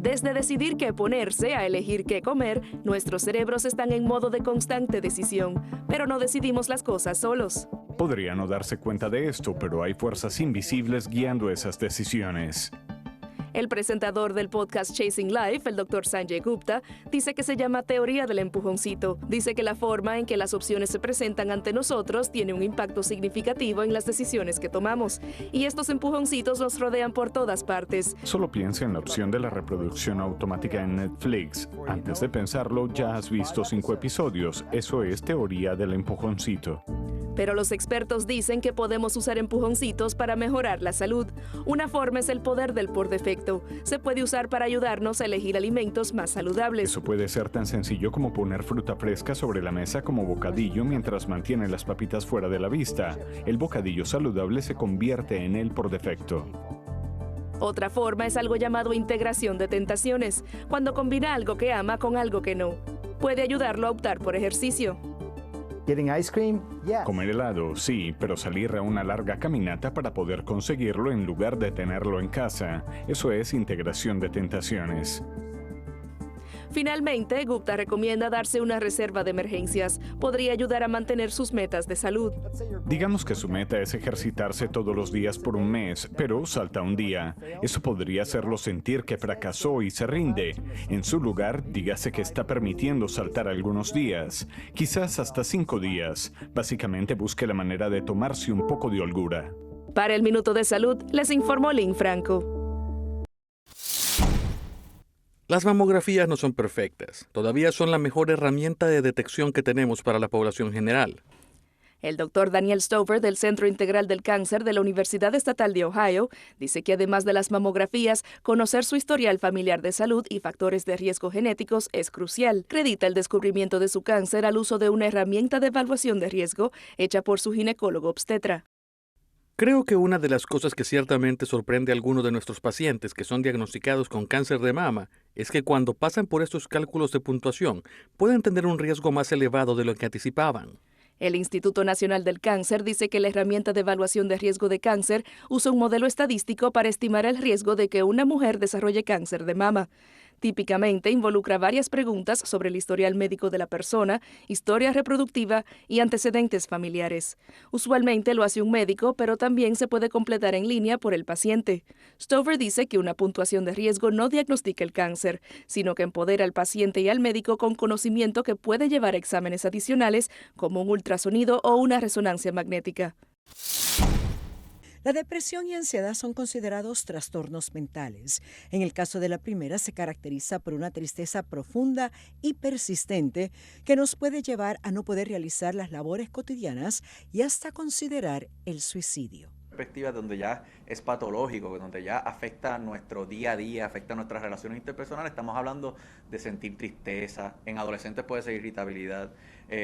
Desde decidir qué ponerse a elegir qué comer, nuestros cerebros están en modo de constante decisión, pero no decidimos las cosas solos. Podría no darse cuenta de esto, pero hay fuerzas invisibles guiando esas decisiones. El presentador del podcast Chasing Life, el Dr. Sanjay Gupta, dice que se llama teoría del empujoncito. Dice que la forma en que las opciones se presentan ante nosotros tiene un impacto significativo en las decisiones que tomamos. Y estos empujoncitos nos rodean por todas partes. Solo piensa en la opción de la reproducción automática en Netflix. Antes de pensarlo, ya has visto 5 episodios. Eso es teoría del empujoncito. Pero los expertos dicen que podemos usar empujoncitos para mejorar la salud. Una forma es el poder del por defecto. Se puede usar para ayudarnos a elegir alimentos más saludables. Eso puede ser tan sencillo como poner fruta fresca sobre la mesa como bocadillo mientras mantiene las papitas fuera de la vista. El bocadillo saludable se convierte en el por defecto. Otra forma es algo llamado integración de tentaciones, cuando combina algo que ama con algo que no. Puede ayudarlo a optar por ejercicio. Comer helado, sí, pero salir a una larga caminata para poder conseguirlo en lugar de tenerlo en casa. Eso es integración de tentaciones. Finalmente, Gupta recomienda darse una reserva de emergencias. Podría ayudar a mantener sus metas de salud. Digamos que su meta es ejercitarse todos los días por un mes, pero salta un día. Eso podría hacerlo sentir que fracasó y se rinde. En su lugar, dígase que está permitiendo saltar algunos días, quizás hasta 5 días. Básicamente busque la manera de tomarse un poco de holgura. Para el Minuto de Salud, les informó Lynn Franco. Las mamografías no son perfectas. Todavía son la mejor herramienta de detección que tenemos para la población general. El doctor Daniel Stover del Centro Integral del Cáncer de la Universidad Estatal de Ohio dice que además de las mamografías, conocer su historial familiar de salud y factores de riesgo genéticos es crucial. Acredita el descubrimiento de su cáncer al uso de una herramienta de evaluación de riesgo hecha por su ginecólogo obstetra. Creo que una de las cosas que ciertamente sorprende a algunos de nuestros pacientes que son diagnosticados con cáncer de mama es que cuando pasan por estos cálculos de puntuación pueden tener un riesgo más elevado de lo que anticipaban. El Instituto Nacional del Cáncer dice que la herramienta de evaluación de riesgo de cáncer usa un modelo estadístico para estimar el riesgo de que una mujer desarrolle cáncer de mama. Típicamente involucra varias preguntas sobre el historial médico de la persona, historia reproductiva y antecedentes familiares. Usualmente lo hace un médico, pero también se puede completar en línea por el paciente. Stover dice que una puntuación de riesgo no diagnostica el cáncer, sino que empodera al paciente y al médico con conocimiento que puede llevar a exámenes adicionales como un ultrasonido o una resonancia magnética. La depresión y ansiedad son considerados trastornos mentales. En el caso de la primera, se caracteriza por una tristeza profunda y persistente que nos puede llevar a no poder realizar las labores cotidianas y hasta considerar el suicidio. Perspectiva donde ya es patológico, donde ya afecta nuestro día a día, afecta nuestras relaciones interpersonales. Estamos hablando de sentir tristeza, en adolescentes puede ser irritabilidad,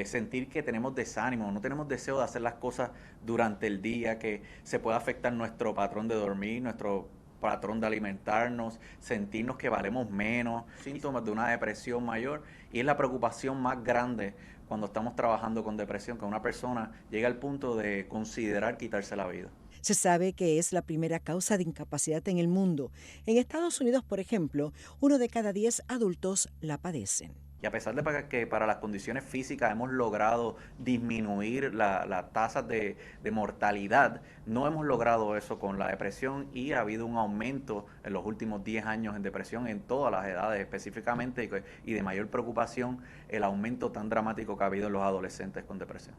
sentir que tenemos desánimo, no tenemos deseo de hacer las cosas durante el día, que se puede afectar nuestro patrón de dormir, nuestro patrón de alimentarnos, sentirnos que valemos menos, síntomas de una depresión mayor, y es la preocupación más grande cuando estamos trabajando con depresión, que una persona llega al punto de considerar quitarse la vida. Se sabe que es la primera causa de incapacidad en el mundo. En Estados Unidos, por ejemplo, 1 de cada 10 adultos la padecen. Y a pesar de que para las condiciones físicas hemos logrado disminuir la tasa de mortalidad, no hemos logrado eso con la depresión y ha habido un aumento en los últimos 10 años en depresión en todas las edades específicamente y de mayor preocupación el aumento tan dramático que ha habido en los adolescentes con depresión.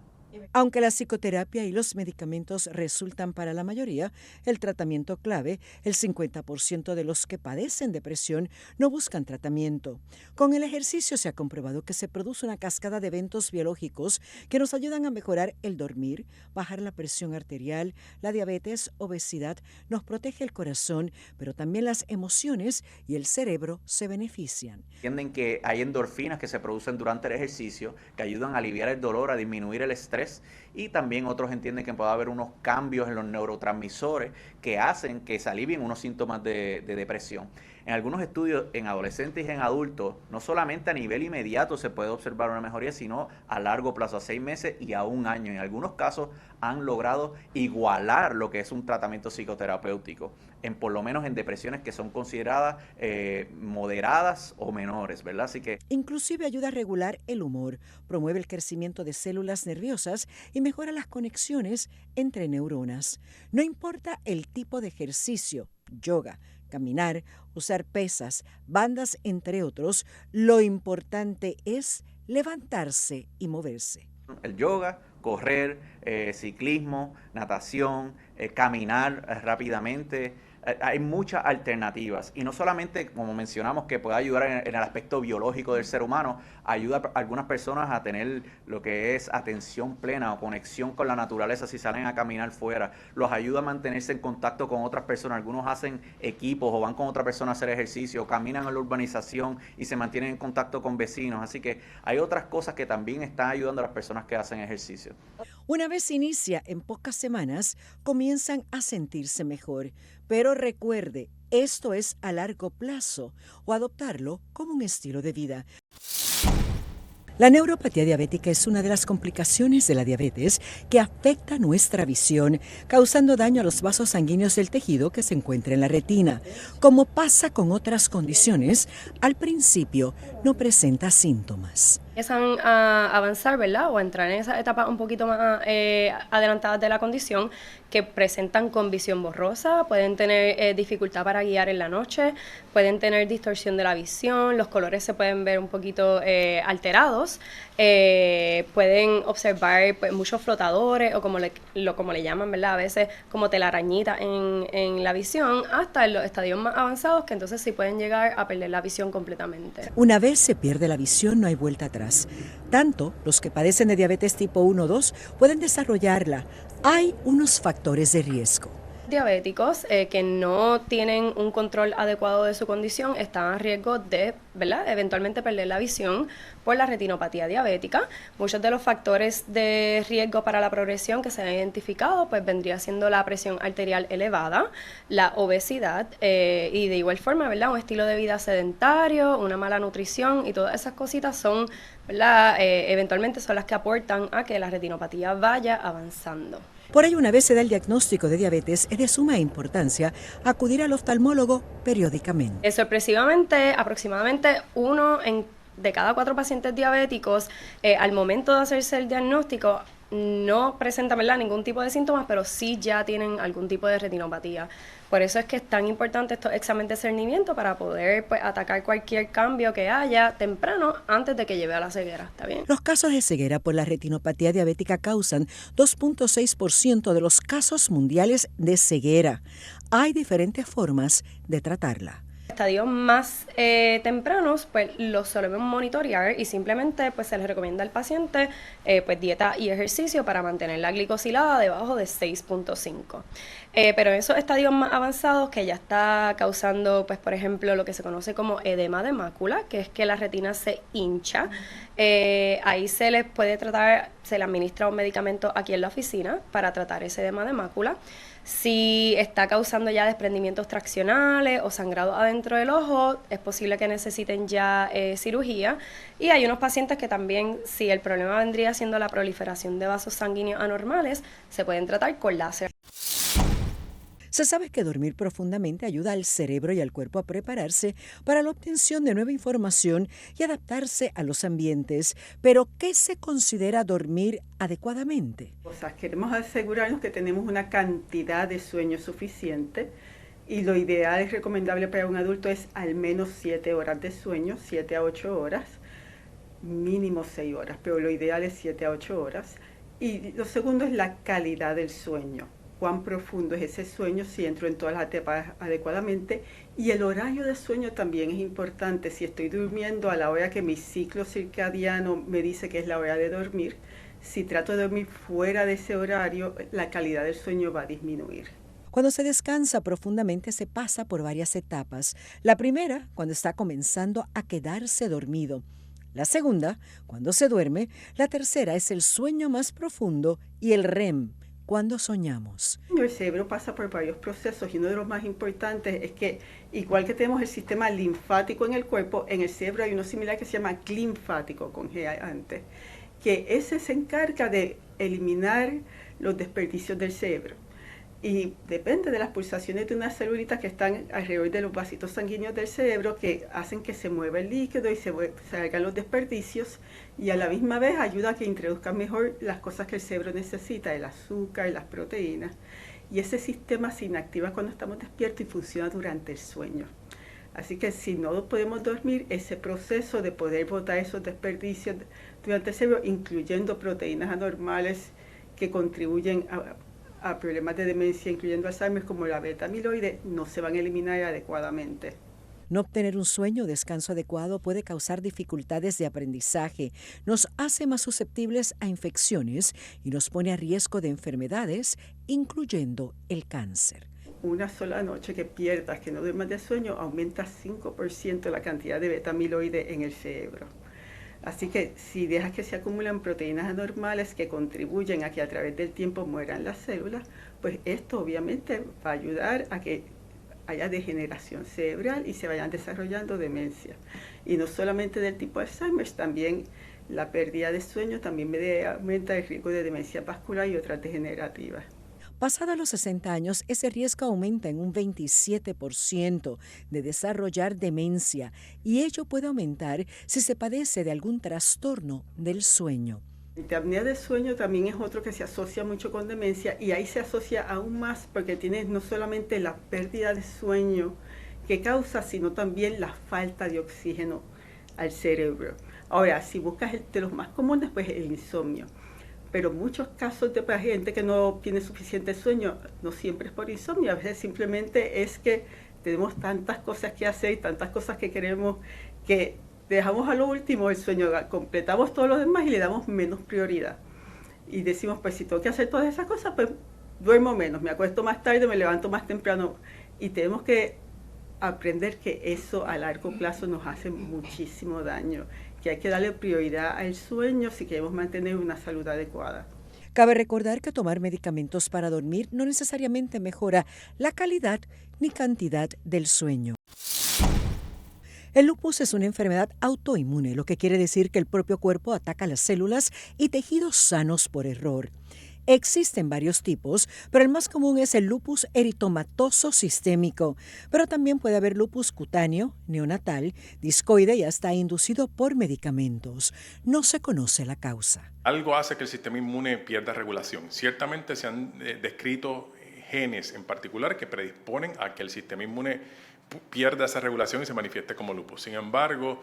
Aunque la psicoterapia y los medicamentos resultan para la mayoría el tratamiento clave, el 50% de los que padecen depresión no buscan tratamiento. Con el ejercicio se ha comprobado que se produce una cascada de eventos biológicos que nos ayudan a mejorar el dormir, bajar la presión arterial, la diabetes, obesidad, nos protege el corazón, pero también las emociones y el cerebro se benefician. Entienden que hay endorfinas que se producen durante el ejercicio que ayudan a aliviar el dolor, a disminuir el estrés, y también otros entienden que puede haber unos cambios en los neurotransmisores que hacen que se alivien unos síntomas de depresión. En algunos estudios en adolescentes y en adultos, no solamente a nivel inmediato se puede observar una mejoría, sino a largo plazo, a 6 meses y a 1 año. En algunos casos han logrado igualar lo que es un tratamiento psicoterapéutico. por lo menos en depresiones que son consideradas moderadas o menores, ¿verdad? Así que Inclusive ayuda a regular el humor, promueve el crecimiento de células nerviosas y mejora las conexiones entre neuronas. No importa el tipo de ejercicio, yoga, caminar, usar pesas, bandas, entre otros, lo importante es levantarse y moverse. el yoga, correr, ciclismo, natación, caminar rápidamente. Hay muchas alternativas y no solamente, como mencionamos, que puede ayudar en el aspecto biológico del ser humano, ayuda a algunas personas a tener lo que es atención plena o conexión con la naturaleza si salen a caminar fuera, los ayuda a mantenerse en contacto con otras personas, algunos hacen equipos o van con otra persona a hacer ejercicio, caminan en la urbanización y se mantienen en contacto con vecinos, así que hay otras cosas que también están ayudando a las personas que hacen ejercicio. Una vez inicia, en pocas semanas comienzan a sentirse mejor. Pero recuerde, esto es a largo plazo o adoptarlo como un estilo de vida. La neuropatía diabética es una de las complicaciones de la diabetes que afecta nuestra visión, causando daño a los vasos sanguíneos del tejido que se encuentra en la retina. Como pasa con otras condiciones, al principio no presenta síntomas. Empiezan a avanzar, ¿verdad? O a entrar en esas etapas un poquito más adelantadas de la condición, que presentan con visión borrosa, pueden tener dificultad para guiar en la noche, pueden tener distorsión de la visión, los colores se pueden ver un poquito alterados, pueden observar pues, muchos flotadores o como le llaman, ¿verdad? A veces como telarañitas en la visión, hasta en los estadios más avanzados que entonces sí pueden llegar a perder la visión completamente. Una vez se pierde la visión, no hay vuelta atrás. Tanto los que padecen de diabetes tipo 1 o 2 pueden desarrollarla. Hay unos factores de riesgo. Diabéticos que no tienen un control adecuado de su condición están a riesgo de, ¿verdad?, eventualmente perder la visión por la retinopatía diabética. Muchos de los factores de riesgo para la progresión que se han identificado pues vendría siendo la presión arterial elevada, la obesidad y de igual forma, ¿verdad?, un estilo de vida sedentario, una mala nutrición y todas esas cositas son, ¿verdad?, eventualmente son las que aportan a que la retinopatía vaya avanzando. Por ello, una vez se da el diagnóstico de diabetes, es de suma importancia acudir al oftalmólogo periódicamente. Sorpresivamente, aproximadamente 1 de cada 4 pacientes diabéticos, al momento de hacerse el diagnóstico, no presentan, ¿verdad?, ningún tipo de síntomas, pero sí ya tienen algún tipo de retinopatía. Por eso es que es tan importante estos exámenes de cernimiento para poder pues, atacar cualquier cambio que haya temprano antes de que lleve a la ceguera. ¿Está bien? Los casos de ceguera por la retinopatía diabética causan 2.6% de los casos mundiales de ceguera. Hay diferentes formas de tratarla. Estadios más tempranos, pues los solemos monitorear y simplemente pues se les recomienda al paciente pues dieta y ejercicio para mantener la glicosilada debajo de 6.5. Pero en esos estadios más avanzados que ya está causando, pues por ejemplo, lo que se conoce como edema de mácula, que es que la retina se hincha, ahí se les puede tratar, se le administra un medicamento aquí en la oficina para tratar ese edema de mácula. Si está causando ya desprendimientos traccionales o sangrado adentro del ojo, es posible que necesiten ya cirugía. Y hay unos pacientes que también, si el problema vendría siendo la proliferación de vasos sanguíneos anormales, se pueden tratar con láser. Se sabe que dormir profundamente ayuda al cerebro y al cuerpo a prepararse para la obtención de nueva información y adaptarse a los ambientes. Pero, ¿qué se considera dormir adecuadamente? Queremos asegurarnos que tenemos una cantidad de sueño suficiente y lo ideal es recomendable para un adulto es al menos 7 horas de sueño, 7 a 8 horas, mínimo 6 horas, pero lo ideal es 7 a 8 horas. Y lo segundo es la calidad del sueño. Cuán profundo es ese sueño, si entro en todas las etapas adecuadamente. Y el horario de sueño también es importante. Si estoy durmiendo a la hora que mi ciclo circadiano me dice que es la hora de dormir, si trato de dormir fuera de ese horario, la calidad del sueño va a disminuir. Cuando se descansa profundamente se pasa por varias etapas. La primera, cuando está comenzando a quedarse dormido. La segunda, cuando se duerme. La tercera es el sueño más profundo y el REM, cuando soñamos. El cerebro pasa por varios procesos y uno de los más importantes es que, igual que tenemos el sistema linfático en el cuerpo, en el cerebro hay uno similar que se llama linfático, con G antes, que ese se encarga de eliminar los desperdicios del cerebro. Y depende de las pulsaciones de unas celulitas que están alrededor de los vasitos sanguíneos del cerebro que hacen que se mueva el líquido y se salgan los desperdicios y a la misma vez ayuda a que introduzcan mejor las cosas que el cerebro necesita, el azúcar y las proteínas. Y ese sistema se inactiva cuando estamos despiertos y funciona durante el sueño. Así que si no podemos dormir, ese proceso de poder botar esos desperdicios durante el cerebro, incluyendo proteínas anormales que contribuyen a problemas de demencia, incluyendo Alzheimer, como la beta-amiloide, no se van a eliminar adecuadamente. No obtener un sueño o descanso adecuado puede causar dificultades de aprendizaje, nos hace más susceptibles a infecciones y nos pone a riesgo de enfermedades, incluyendo el cáncer. Una sola noche que pierdas, que no duermas de sueño, aumenta 5% la cantidad de beta-amiloide en el cerebro. Así que si dejas que se acumulan proteínas anormales que contribuyen a que a través del tiempo mueran las células, pues esto obviamente va a ayudar a que haya degeneración cerebral y se vayan desarrollando demencia. Y no solamente del tipo Alzheimer, también la pérdida de sueño también aumenta el riesgo de demencia vascular y otras degenerativas. Pasado los 60 años, ese riesgo aumenta en un 27% de desarrollar demencia y ello puede aumentar si se padece de algún trastorno del sueño. La apnea del sueño también es otro que se asocia mucho con demencia y ahí se asocia aún más porque tienes no solamente la pérdida de sueño que causa, sino también la falta de oxígeno al cerebro. Ahora, si buscas de los más comunes, pues el insomnio. Pero muchos casos de gente que no tiene suficiente sueño, no siempre es por insomnio, a veces simplemente es que tenemos tantas cosas que hacer y tantas cosas que queremos que dejamos a lo último el sueño, completamos todo lo demás y le damos menos prioridad. Y decimos, pues si tengo que hacer todas esas cosas, pues duermo menos, me acuesto más tarde, me levanto más temprano. Y tenemos que aprender que eso a largo plazo nos hace muchísimo daño, que hay que darle prioridad al sueño si queremos mantener una salud adecuada. Cabe recordar que tomar medicamentos para dormir no necesariamente mejora la calidad ni cantidad del sueño. El lupus es una enfermedad autoinmune, lo que quiere decir que el propio cuerpo ataca las células y tejidos sanos por error. Existen varios tipos, pero el más común es el lupus eritomatoso sistémico, pero también puede haber lupus cutáneo, neonatal, discoide y hasta inducido por medicamentos. No se conoce la causa. Algo hace que el sistema inmune pierda regulación. Ciertamente se han descrito genes en particular que predisponen a que el sistema inmune pierda esa regulación y se manifieste como lupus. Sin embargo,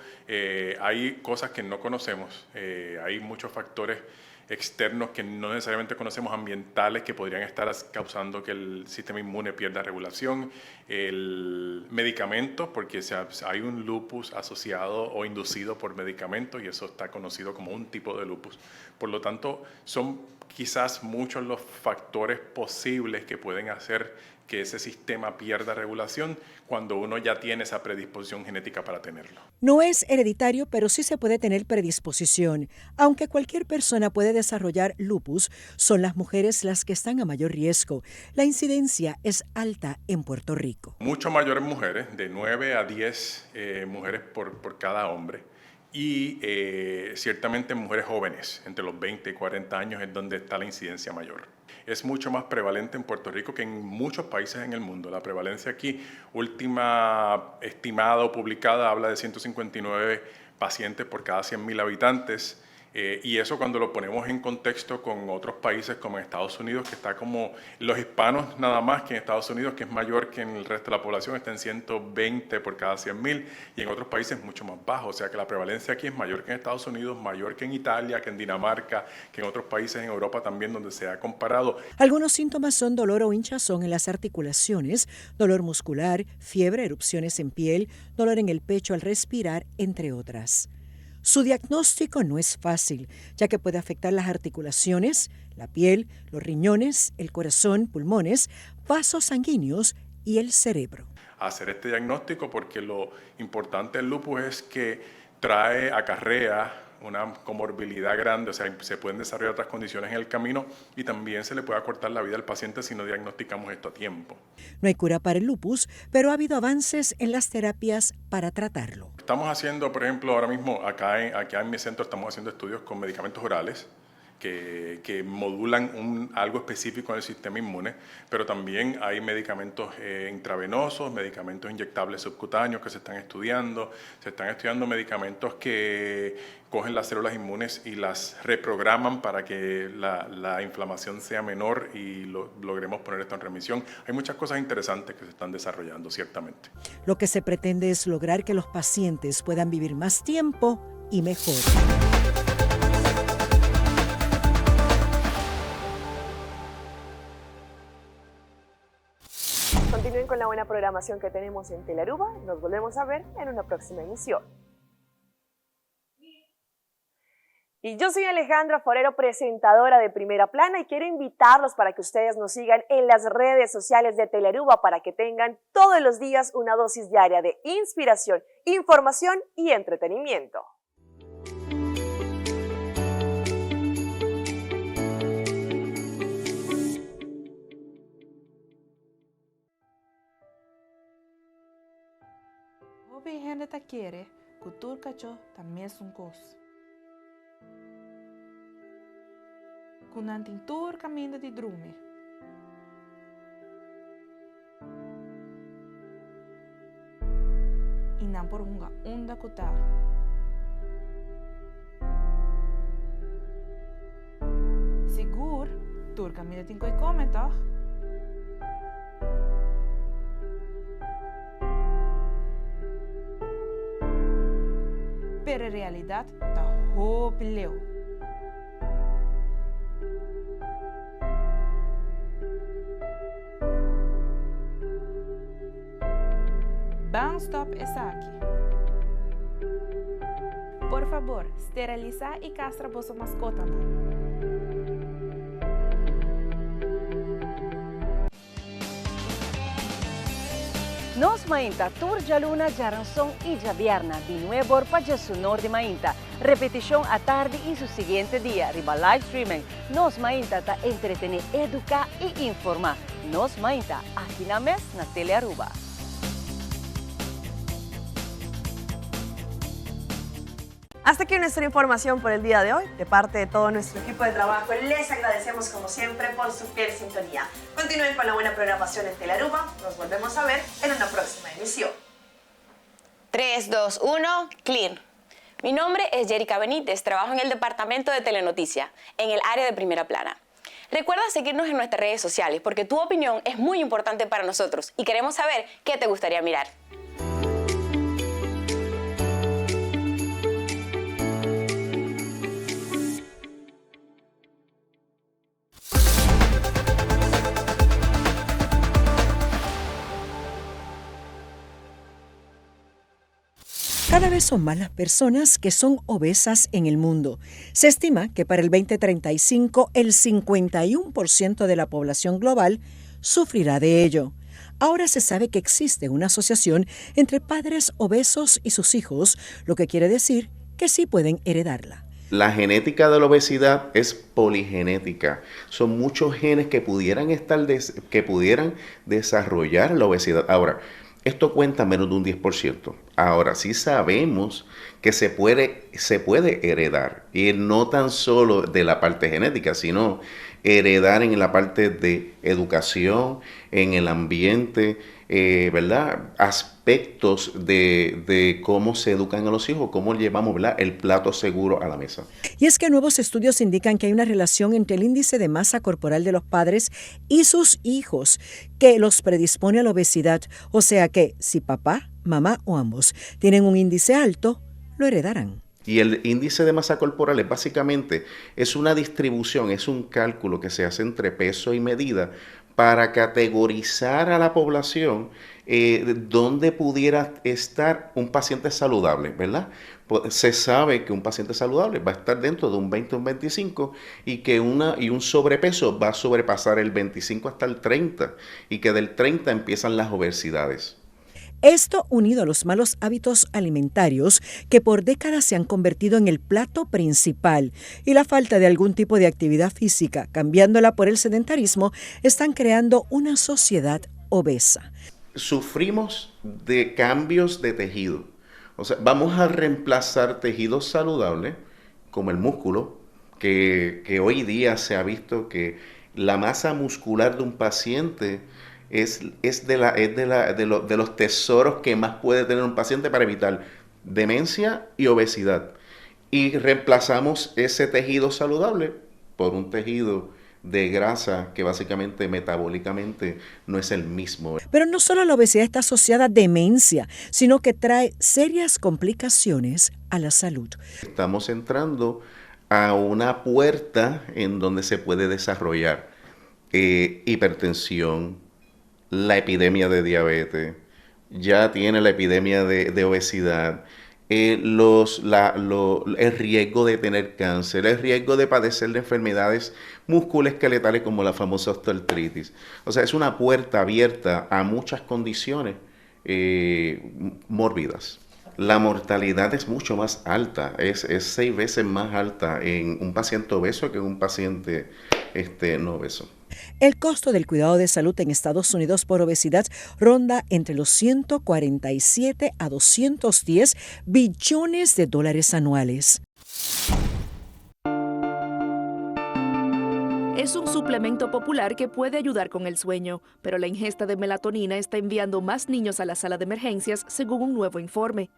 hay cosas que no conocemos, hay muchos factores externos que no necesariamente conocemos, ambientales, que podrían estar causando que el sistema inmune pierda regulación, el medicamento, porque hay un lupus asociado o inducido por medicamentos y eso está conocido como un tipo de lupus. Por lo tanto, son quizás muchos los factores posibles que pueden hacer que ese sistema pierda regulación cuando uno ya tiene esa predisposición genética para tenerlo. No es hereditario, pero sí se puede tener predisposición. Aunque cualquier persona puede desarrollar lupus, son las mujeres las que están a mayor riesgo. La incidencia es alta en Puerto Rico. Mucho mayores mujeres, de 9 a 10 mujeres por cada hombre. Y ciertamente en mujeres jóvenes, entre los 20 y 40 años, es donde está la incidencia mayor. Es mucho más prevalente en Puerto Rico que en muchos países en el mundo. La prevalencia aquí, última estimada o publicada, habla de 159 pacientes por cada 100.000 habitantes. Y eso cuando lo ponemos en contexto con otros países como en Estados Unidos, que está como los hispanos nada más, que en Estados Unidos, que es mayor que en el resto de la población, está en 120 por cada 100.000, y en otros países mucho más bajo. O sea que la prevalencia aquí es mayor que en Estados Unidos, mayor que en Italia, que en Dinamarca, que en otros países en Europa también donde se ha comparado. Algunos síntomas son dolor o hinchazón en las articulaciones, dolor muscular, fiebre, erupciones en piel, dolor en el pecho al respirar, entre otras. Su diagnóstico no es fácil, ya que puede afectar las articulaciones, la piel, los riñones, el corazón, pulmones, vasos sanguíneos y el cerebro. Hacer este diagnóstico porque lo importante del lupus es que acarrea una comorbilidad grande, o sea, se pueden desarrollar otras condiciones en el camino y también se le puede acortar la vida al paciente si no diagnosticamos esto a tiempo. No hay cura para el lupus, pero ha habido avances en las terapias para tratarlo. Estamos haciendo, por ejemplo, ahora mismo acá en mi centro estamos haciendo estudios con medicamentos orales que modulan algo específico en el sistema inmune, pero también hay medicamentos intravenosos, medicamentos inyectables subcutáneos que se están estudiando medicamentos que cogen las células inmunes y las reprograman para que la inflamación sea menor y logremos poner esto en remisión. Hay muchas cosas interesantes que se están desarrollando, ciertamente. Lo que se pretende es lograr que los pacientes puedan vivir más tiempo y mejor. Continúen con la buena programación que tenemos en Telearuba. Nos volvemos a ver en una próxima emisión. Y yo soy Alejandra Forero, presentadora de Primera Plana, y quiero invitarlos para que ustedes nos sigan en las redes sociales de Telearuba para que tengan todos los días una dosis diaria de inspiración, información y entretenimiento. Gente te quiere, cultura cacho también es un cos. Con antintur caminho de drume. E não por uma onda kutá. Sigur, tur caminho de coi comentar. Pero en realidad está hopeleu. Banstop está aqui. Por favor, steriliza e castra vossa mascota. Nos mainta turja luna jaranson y viernes de nuevo para su norte mainta. Repetición a tarde y su siguiente día. Riba live streaming. Nos mainta ta entretener, educar y informar. Nos mainta aquí na mes na Telearuba. Hasta aquí nuestra información por el día de hoy. De parte de todo nuestro equipo de trabajo, les agradecemos como siempre por su fiel sintonía. Continúen con la buena programación en Telearuba. Nos volvemos a ver en una próxima emisión. 3, 2, 1, clear. Mi nombre es Jerica Benítez, trabajo en el departamento de Telenoticia, en el área de Primera Plana. Recuerda seguirnos en nuestras redes sociales porque tu opinión es muy importante para nosotros y queremos saber qué te gustaría mirar. Cada vez son más las personas que son obesas en el mundo. Se estima que para el 2035 el 51% de la población global sufrirá de ello. Ahora se sabe que existe una asociación entre padres obesos y sus hijos, lo que quiere decir que sí pueden heredarla. La genética de la obesidad es poligenética. Son muchos genes que pudieran desarrollar la obesidad. Ahora, esto cuenta menos de un 10%. Ahora, sí sabemos que se puede heredar. Y no tan solo de la parte genética, sino heredar en la parte de educación, en el ambiente, ¿verdad? Aspectos de cómo se educan a los hijos, cómo llevamos, ¿verdad?, el plato seguro a la mesa. Y es que nuevos estudios indican que hay una relación entre el índice de masa corporal de los padres y sus hijos que los predispone a la obesidad. O sea que si papá, mamá o ambos tienen un índice alto, lo heredarán. Y el índice de masa corporal básicamente es una distribución, es un cálculo que se hace entre peso y medida para categorizar a la población donde pudiera estar un paciente saludable, ¿verdad? Se sabe que un paciente saludable va a estar dentro de un 20 o un 25 y que un sobrepeso va a sobrepasar el 25 hasta el 30 y que del 30 empiezan las obesidades. Esto unido a los malos hábitos alimentarios que por décadas se han convertido en el plato principal y la falta de algún tipo de actividad física, cambiándola por el sedentarismo, están creando una sociedad obesa. Sufrimos de cambios de tejido. O sea, vamos a reemplazar tejidos saludables como el músculo, que hoy día se ha visto que la masa muscular de un paciente es de los tesoros que más puede tener un paciente para evitar demencia y obesidad. Y reemplazamos ese tejido saludable por un tejido de grasa que básicamente metabólicamente no es el mismo. Pero no solo la obesidad está asociada a demencia, sino que trae serias complicaciones a la salud. Estamos entrando a una puerta en donde se puede desarrollar hipertensión, la epidemia de diabetes, ya tiene la epidemia de obesidad, el riesgo de tener cáncer, el riesgo de padecer de enfermedades musculoesqueletales como la famosa osteoartritis. O sea, es una puerta abierta a muchas condiciones mórbidas. La mortalidad es mucho más alta, es 6 veces más alta en un paciente obeso que en un paciente no obeso. El costo del cuidado de salud en Estados Unidos por obesidad ronda entre los 147 a 210 billones de dólares anuales. Es un suplemento popular que puede ayudar con el sueño, pero la ingesta de melatonina está enviando más niños a la sala de emergencias, según un nuevo informe.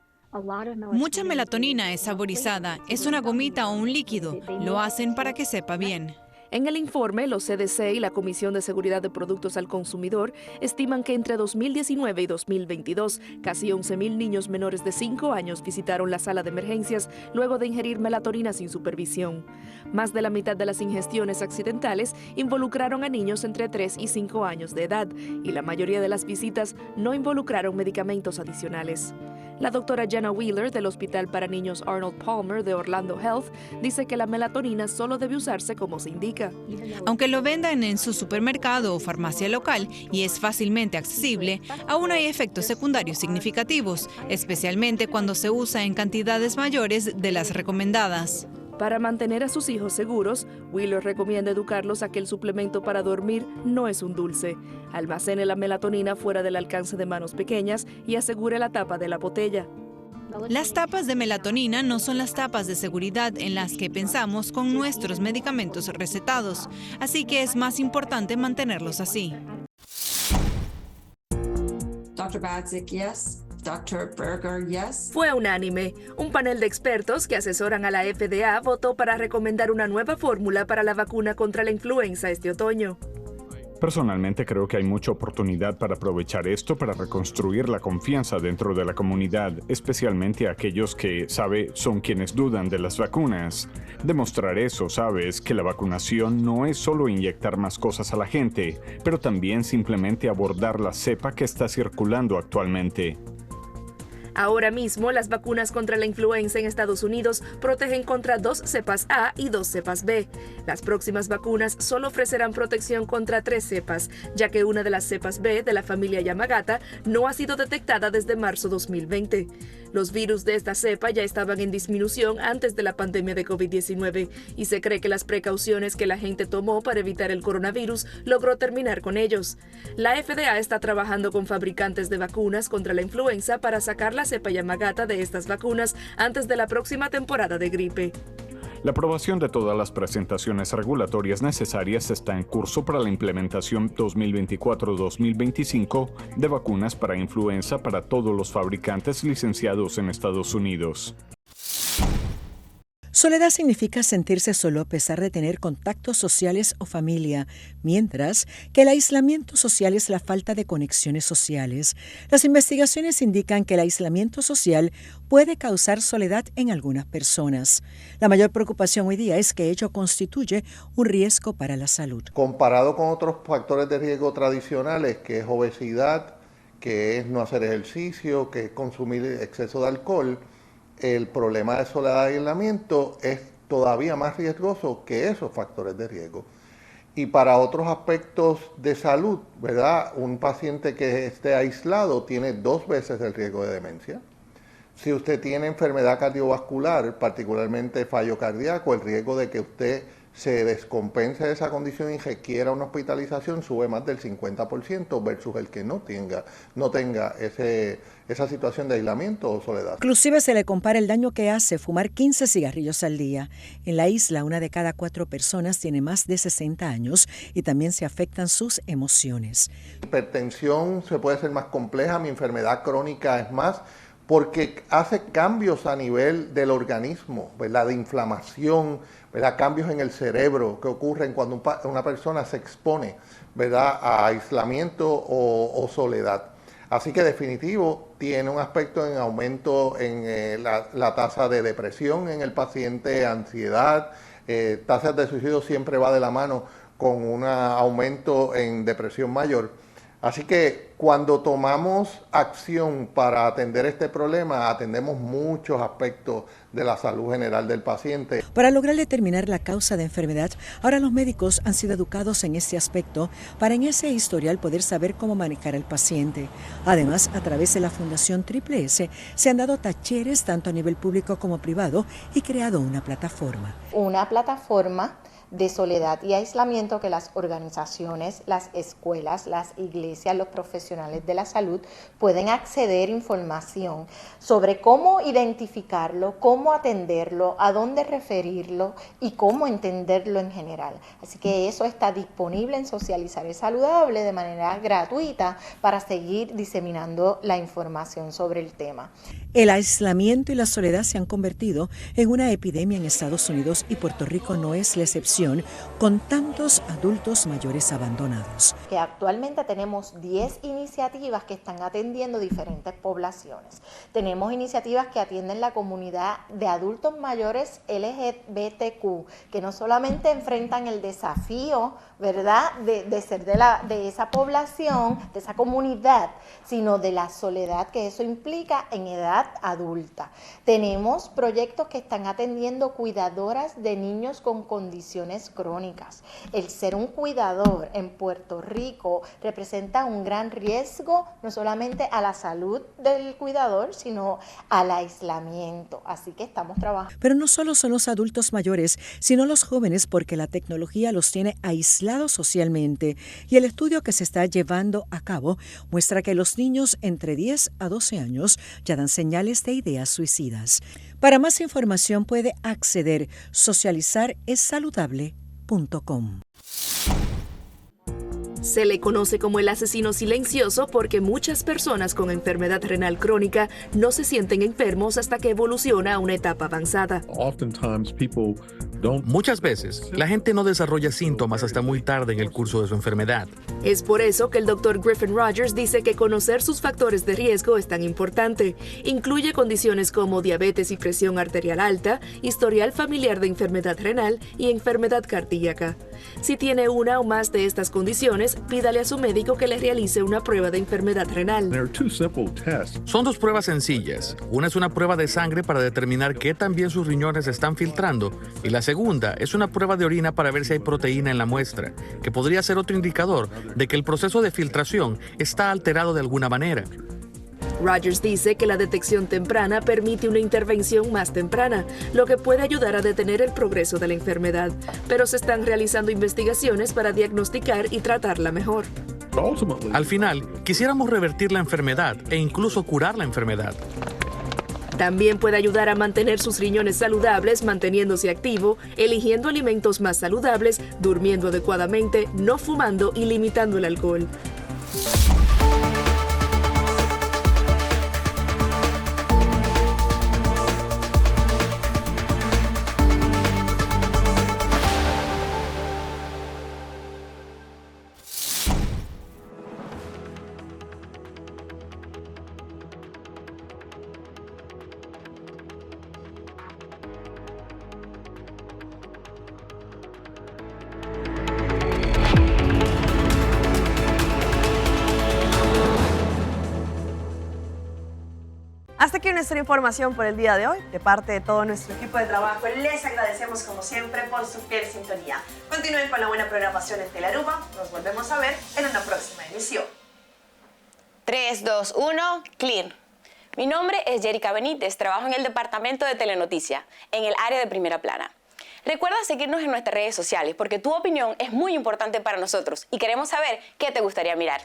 Mucha melatonina es saborizada, es una gomita o un líquido. Lo hacen para que sepa bien. En el informe, los CDC y la Comisión de Seguridad de Productos al Consumidor estiman que entre 2019 y 2022, casi 11,000 niños menores de 5 años visitaron la sala de emergencias luego de ingerir melatonina sin supervisión. Más de la mitad de las ingestiones accidentales involucraron a niños entre 3 y 5 años de edad, y la mayoría de las visitas no involucraron medicamentos adicionales. La doctora Jenna Wheeler del Hospital para Niños Arnold Palmer de Orlando Health dice que la melatonina solo debe usarse como se indica. Aunque lo vendan en su supermercado o farmacia local y es fácilmente accesible, aún hay efectos secundarios significativos, especialmente cuando se usa en cantidades mayores de las recomendadas. Para mantener a sus hijos seguros, Wheeler recomienda educarlos a que el suplemento para dormir no es un dulce. Almacene la melatonina fuera del alcance de manos pequeñas y asegure la tapa de la botella. Las tapas de melatonina no son las tapas de seguridad en las que pensamos con nuestros medicamentos recetados, así que es más importante mantenerlos así. Dr. Badzik, yes. Dr. Berger, yes. Fue unánime. Un panel de expertos que asesoran a la FDA votó para recomendar una nueva fórmula para la vacuna contra la influenza este otoño. Personalmente creo que hay mucha oportunidad para aprovechar esto para reconstruir la confianza dentro de la comunidad, especialmente aquellos que, son quienes dudan de las vacunas. Demostrar eso, que la vacunación no es solo inyectar más cosas a la gente, pero también simplemente abordar la cepa que está circulando actualmente. Ahora mismo, las vacunas contra la influenza en Estados Unidos protegen contra 2 cepas A y 2 cepas B. Las próximas vacunas solo ofrecerán protección contra 3 cepas, ya que una de las cepas B de la familia Yamagata no ha sido detectada desde marzo 2020. Los virus de esta cepa ya estaban en disminución antes de la pandemia de COVID-19 y se cree que las precauciones que la gente tomó para evitar el coronavirus logró terminar con ellos. La FDA está trabajando con fabricantes de vacunas contra la influenza para sacar la cepa Yamagata de estas vacunas antes de la próxima temporada de gripe. La aprobación de todas las presentaciones regulatorias necesarias está en curso para la implementación 2024-2025 de vacunas para influenza para todos los fabricantes licenciados en Estados Unidos. Soledad significa sentirse solo a pesar de tener contactos sociales o familia, mientras que el aislamiento social es la falta de conexiones sociales. Las investigaciones indican que el aislamiento social puede causar soledad en algunas personas. La mayor preocupación hoy día es que ello constituye un riesgo para la salud. Comparado con otros factores de riesgo tradicionales, que es obesidad, que es no hacer ejercicio, que es consumir exceso de alcohol, el problema de soledad y aislamiento es todavía más riesgoso que esos factores de riesgo. Y para otros aspectos de salud, ¿verdad? Un paciente que esté aislado tiene 2 veces el riesgo de demencia. Si usted tiene enfermedad cardiovascular, particularmente fallo cardíaco, el riesgo de que usted se descompense esa condición y requiera una hospitalización, sube más del 50% versus el que no tenga esa situación de aislamiento o soledad. Inclusive se le compara el daño que hace fumar 15 cigarrillos al día. En la isla, 1 de cada 4 personas tiene más de 60 años y también se afectan sus emociones. Mi hipertensión se puede ser más compleja, mi enfermedad crónica es más, porque hace cambios a nivel del organismo, ¿verdad? De inflamación, ¿verdad? Cambios en el cerebro que ocurren cuando una persona se expone, ¿verdad? A aislamiento o soledad. Así que definitivo tiene un aspecto en aumento en la tasa de depresión en el paciente, ansiedad, tasas de suicidio siempre va de la mano con un aumento en depresión mayor. Así que cuando tomamos acción para atender este problema, atendemos muchos aspectos de la salud general del paciente. Para lograr determinar la causa de enfermedad, ahora los médicos han sido educados en este aspecto para en ese historial poder saber cómo manejar al paciente. Además, a través de la Fundación Triple S se han dado talleres tanto a nivel público como privado y creado una plataforma. Una plataforma de soledad y aislamiento que las organizaciones, las escuelas, las iglesias, los profesionales de la salud pueden acceder a información sobre cómo identificarlo, cómo atenderlo, a dónde referirlo y cómo entenderlo en general. Así que eso está disponible en Socializar es Saludable de manera gratuita para seguir diseminando la información sobre el tema. El aislamiento y la soledad se han convertido en una epidemia en Estados Unidos y Puerto Rico no es la excepción, con tantos adultos mayores abandonados. Que actualmente tenemos 10 iniciativas que están atendiendo diferentes poblaciones. Tenemos iniciativas que atienden la comunidad de adultos mayores LGBTQ, que no solamente enfrentan el desafío, ¿verdad?, de ser de esa población, de esa comunidad, sino de la soledad que eso implica en edad adulta. Tenemos proyectos que están atendiendo cuidadoras de niños con condiciones crónicas. El ser un cuidador en Puerto Rico representa un gran riesgo, no solamente a la salud del cuidador, sino al aislamiento. Así que estamos trabajando. Pero no solo son los adultos mayores, sino los jóvenes, porque la tecnología los tiene aislados socialmente. Y el estudio que se está llevando a cabo muestra que los niños entre 10 a 12 años ya dan señales de ideas suicidas. Para más información puede acceder socializaressaludable.com. Se le conoce como el asesino silencioso porque muchas personas con enfermedad renal crónica no se sienten enfermos hasta que evoluciona a una etapa avanzada. Muchas veces, la gente no desarrolla síntomas hasta muy tarde en el curso de su enfermedad. Es por eso que el Dr. Griffin Rogers dice que conocer sus factores de riesgo es tan importante. Incluye condiciones como diabetes y presión arterial alta, historial familiar de enfermedad renal y enfermedad cardíaca. Si tiene una o más de estas condiciones, pídale a su médico que le realice una prueba de enfermedad renal. Son 2 pruebas sencillas. Una es una prueba de sangre para determinar qué tan bien sus riñones están filtrando y la segunda es una prueba de orina para ver si hay proteína en la muestra, que podría ser otro indicador de que el proceso de filtración está alterado de alguna manera. Rogers dice que la detección temprana permite una intervención más temprana, lo que puede ayudar a detener el progreso de la enfermedad, pero se están realizando investigaciones para diagnosticar y tratarla mejor. Al final, quisiéramos revertir la enfermedad e incluso curar la enfermedad. También puede ayudar a mantener sus riñones saludables, manteniéndose activo, eligiendo alimentos más saludables, durmiendo adecuadamente, no fumando y limitando el alcohol. Hasta aquí nuestra información por el día de hoy. De parte de todo nuestro equipo de trabajo, les agradecemos como siempre por su fiel sintonía. Continúen con la buena programación en Telearuba. Nos volvemos a ver en una próxima emisión. 3, 2, 1, clear. Mi nombre es Jerica Benítez, trabajo en el departamento de Telenoticia, en el área de Primera Plana. Recuerda seguirnos en nuestras redes sociales porque tu opinión es muy importante para nosotros y queremos saber qué te gustaría mirar.